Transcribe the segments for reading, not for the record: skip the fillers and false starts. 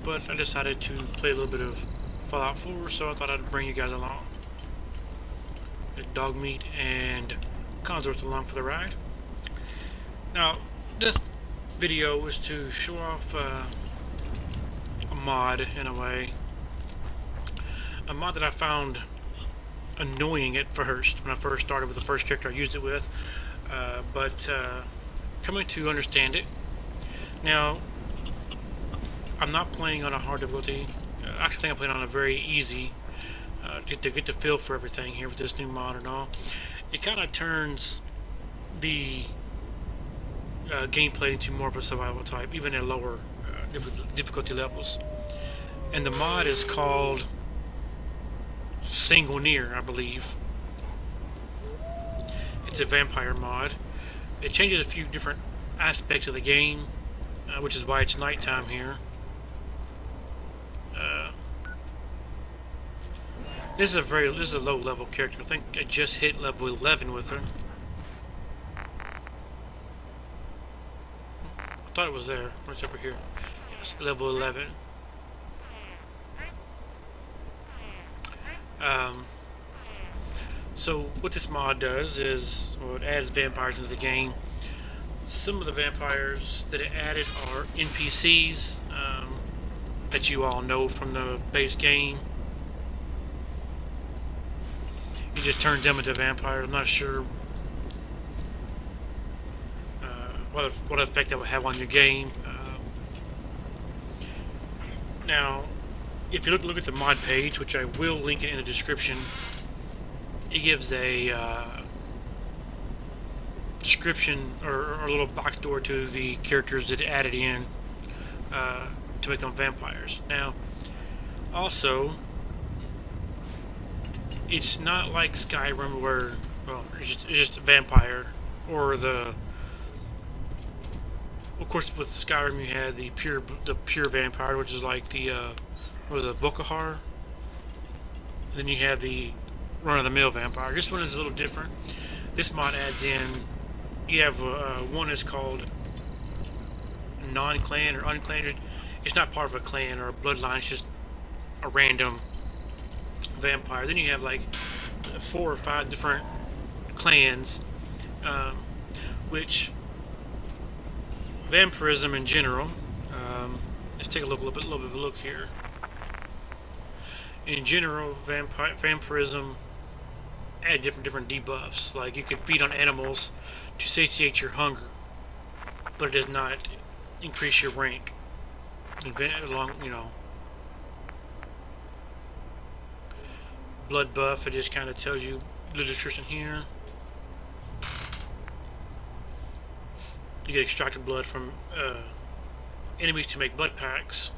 but I decided to play a little bit of Fallout 4, so I thought I'd bring you guys along. Dog meat and Consort along for the ride. Now, this video was to show off a mod in a way. A mod that I found annoying at first when I first started with the first character I used it with, but coming to understand it. Now, I'm not playing on a hard difficulty. Actually, I think I'm playing on a very easy to get the feel for everything here with this new mod and all. It kind of turns the gameplay into more of a survival type, even at lower difficulty levels. And the mod is called Sanguinaire, I believe. It's a vampire mod. It changes a few different aspects of the game, which is why it's nighttime here. This is a low level character. I think I just hit level 11 with her. I thought it was there. What's over here? Yes, level 11. So what this mod does is, well, it adds vampires into the game. Some of the vampires that it added are NPCs that you all know from the base game. You just turn them into vampires. I'm not sure what effect that would have on your game. Now, if you look at the mod page, which I will link it in the description, it gives a description or a little backstory to the characters that it added in to make them vampires. Now, also, it's not like Skyrim where, well, it's just a vampire, or the, of course, with Skyrim you had the pure vampire, which is like the what was it, Volkihar, and then you had the run-of-the-mill vampire. This one is a little different. This mod adds in, you have one is called non-clan or unclanned. It's not part of a clan or a bloodline. It's just a random vampire. Then you have like 4 or 5 different clans, which vampirism in general. Let's take a little bit of a look here. In general, vampirism add different debuffs. Like you can feed on animals to satiate your hunger, but it does not increase your rank. Blood buff, it just kind of tells you the description here. You get extracted blood from enemies to make blood packs.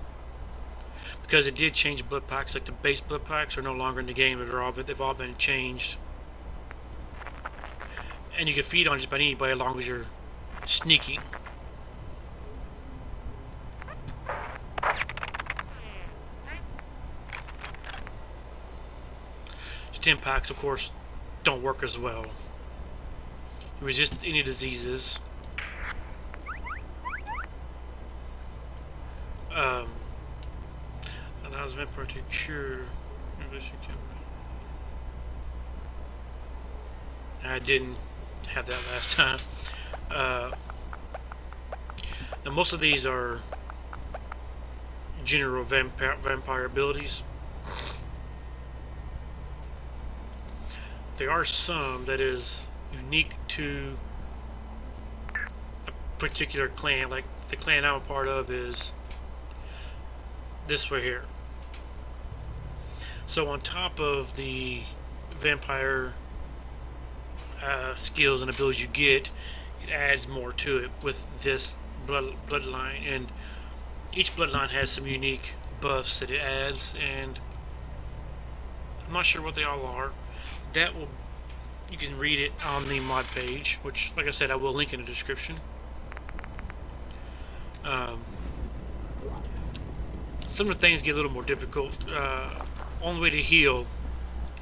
Because it did change blood packs, like the base blood packs are no longer in the game, they've all been changed. And you can feed on just about anybody as long as you're sneaking. Stim packs, of course, don't work as well. You resist any diseases. Allows vampire to cure. I didn't have that last time. Now most of these are general vampire abilities. There are some that is unique to a particular clan. Like the clan I'm a part of is this way here. So on top of the vampire skills and abilities you get, it adds more to it with this bloodline, and each bloodline has some unique buffs that it adds, and I'm not sure what they all are. You can read it on the mod page, which, like I said, I will link in the description. Some of the things get a little more difficult. Only way to heal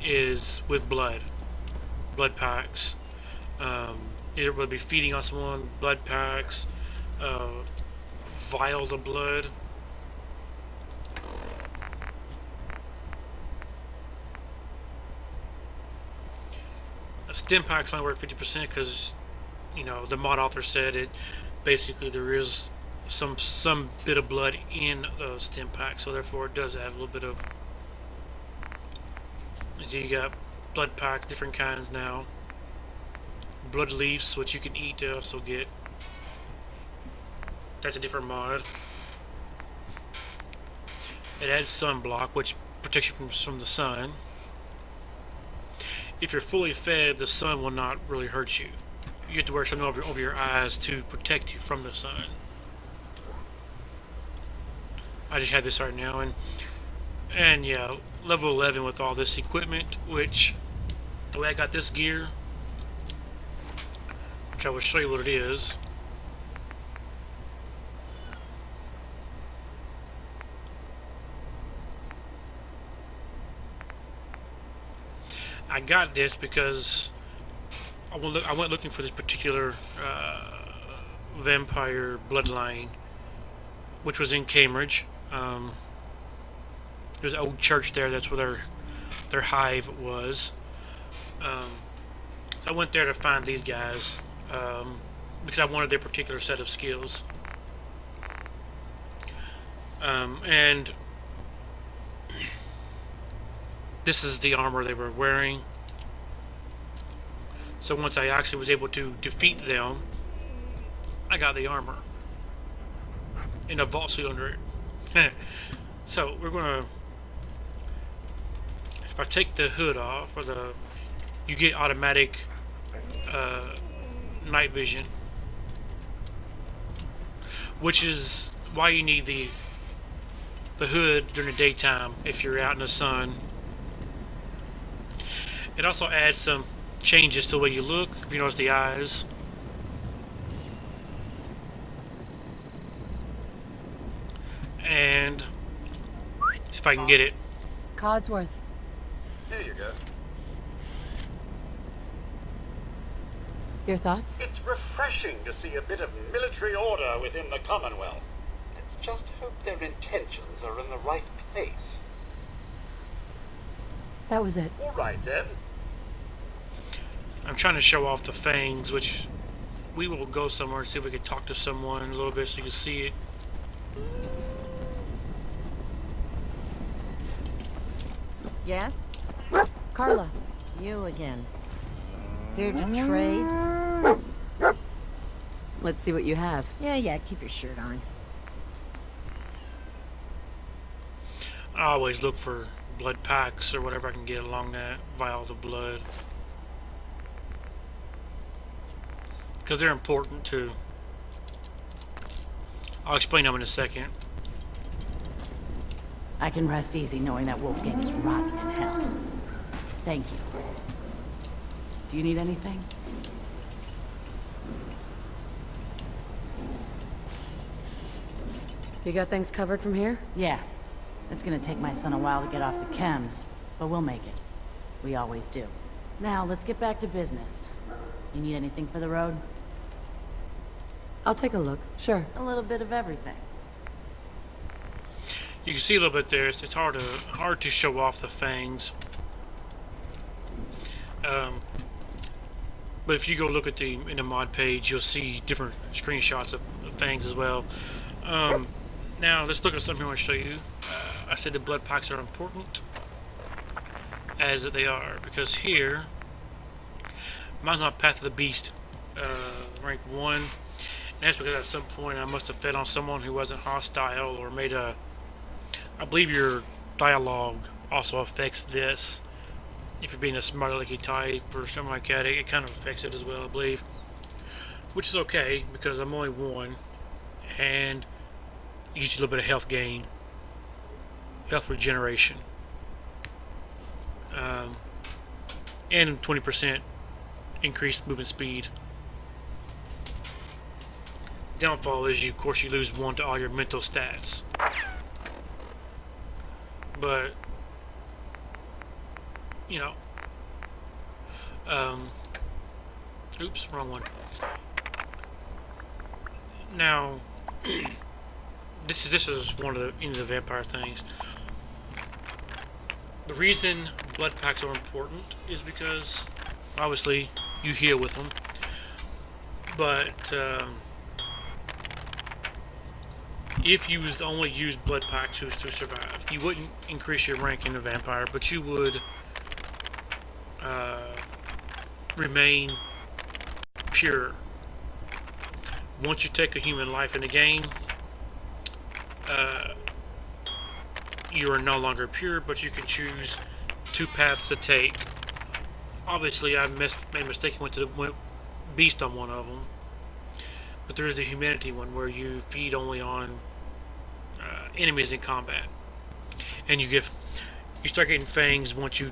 is with blood packs. It will be feeding on someone, blood packs, vials of blood. Stim packs only work 50% because, you know, the mod author said it. Basically, there is some bit of blood in the stim pack, so therefore it does have a little bit of. So you got blood packs, different kinds now. Blood leaves, which you can eat to also get. That's a different mod. It adds sunblock, which protects you from the sun. If you're fully fed, the sun will not really hurt you. You have to wear something over your eyes to protect you from the sun. I just have this right now, and yeah, level 11 with all this equipment, which the way I got this gear, which I will show you what it is. I got this because I went looking for this particular vampire bloodline, which was in Cambridge. There's an old church there. That's where their hive was. So I went there to find these guys because I wanted their particular set of skills. And this is the armor they were wearing. So once I actually was able to defeat them, I got the armor and a vault suit under it. So we're gonna, if I take the hood off, you get automatic night vision, which is why you need the hood during the daytime if you're out in the sun. It also adds some changes to the way you look. If you notice the eyes. And see if I can get it. Codsworth. Here you go. Your thoughts? It's refreshing to see a bit of military order within the Commonwealth. Let's just hope their intentions are in the right place. That was it. All right, then. I'm trying to show off the fangs, which we will go somewhere and see if we can talk to someone a little bit so you can see it. Yes? Carla. You again. Here to trade? Let's see what you have. Yeah, keep your shirt on. I always look for blood packs or whatever I can get along that, vials of blood. Because they're important too. I'll explain them in a second. I can rest easy knowing that Wolfgang is rotting in hell. Thank you. Do you need anything? You got things covered from here? Yeah. It's gonna take my son a while to get off the chems, but we'll make it. We always do. Now, let's get back to business. You need anything for the road? I'll take a look. Sure. A little bit of everything. You can see a little bit there. It's hard to show off the fangs. But if you go look at in the mod page, you'll see different screenshots of fangs as well. Now let's look at something I want to show you. I said the blood packs are important, as they are, because here, mine's on Path of the Beast, rank 1. And that's because at some point I must have fed on someone who wasn't hostile or made a. I believe your dialogue also affects this. If you're being a smart alecky type or something like that, it kind of affects it as well, I believe. Which is okay because I'm only 1, and it gives you a little bit of health gain, health regeneration, and 20% increased movement speed. Downfall is of course you lose 1 to all your mental stats. But you know, oops, wrong one. Now, this is one of the vampire things. The reason blood packs are important is because obviously you heal with them, but if you only use blood packs to survive, you wouldn't increase your rank in a vampire, but you would remain pure. Once you take a human life in the game, you are no longer pure, but you can choose two paths to take. Obviously, I made a mistake and went beast on one of them, but there is the humanity one where you feed only on enemies in combat, and you start getting fangs once you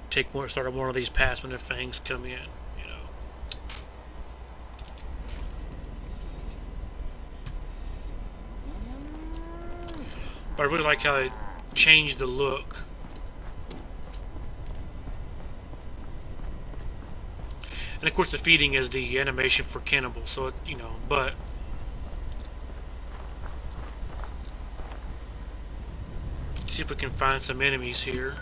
start on one of these paths when the fangs come in. But I really like how they changed the look. And of course the feeding is the animation for cannibals, so it, but let's see if we can find some enemies here.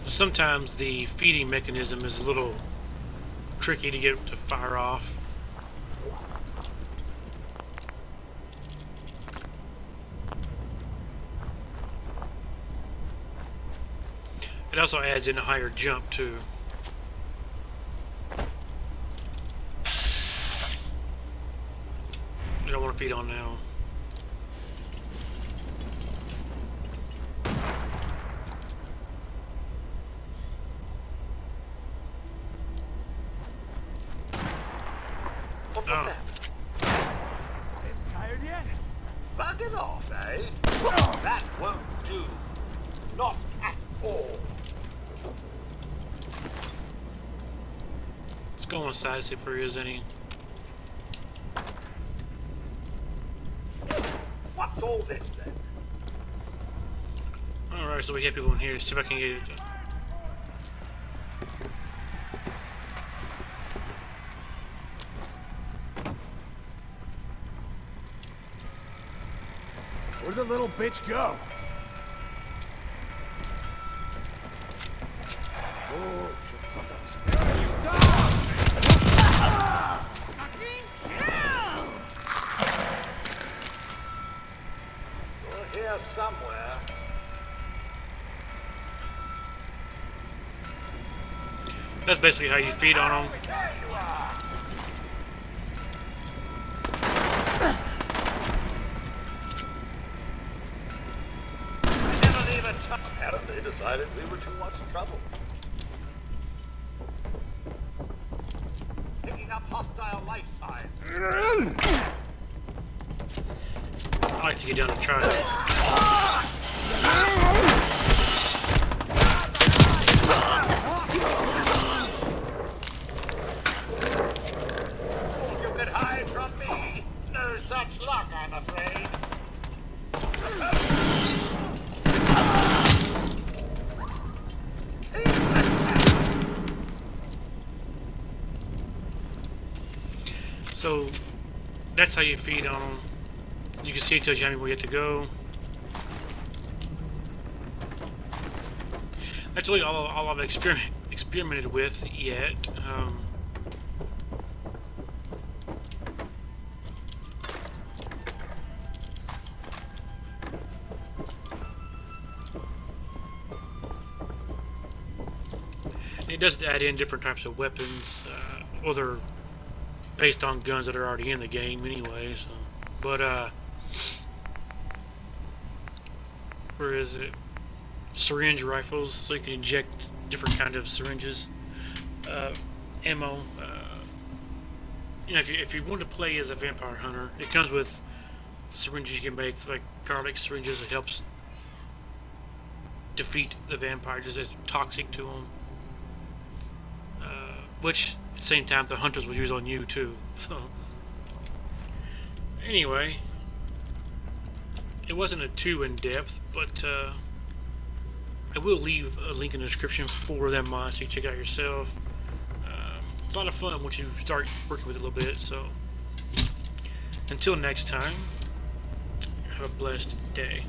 Sometimes the feeding mechanism is a little tricky to get it to fire off. It also adds in a higher jump too. I don't want to feed on now. What was that? Ain't tired yet? Bugging off, eh? That won't do. Not at all. Let's go on side, see if there is any. What's all this then? Alright, so we have people in here. See if I can get it. Where'd the little bitch go? Oh, shit, fuck up. You're here somewhere. That's basically how you feed on them. There you are. I never leave a touch. Apparently decided we were too much trouble. Picking up hostile life signs. I like to get down and try it. You could hide from me. No such luck, I'm afraid. So that's how you feed on them. You can see it tells you how many more you have to go. That's really all I've experimented with yet. It does add in different types of weapons. Well, they're based on guns that are already in the game anyway. So. But where is it? Syringe rifles, so you can inject different kind of syringes, ammo. If you want to play as a vampire hunter, it comes with syringes you can make, like garlic syringes. It helps defeat the vampire, just as toxic to them. Which at the same time the hunters will use on you too. So anyway, it wasn't too in depth, but I will leave a link in the description for them mods so you check it out yourself. It's a lot of fun once you start working with it a little bit. So until next time, have a blessed day.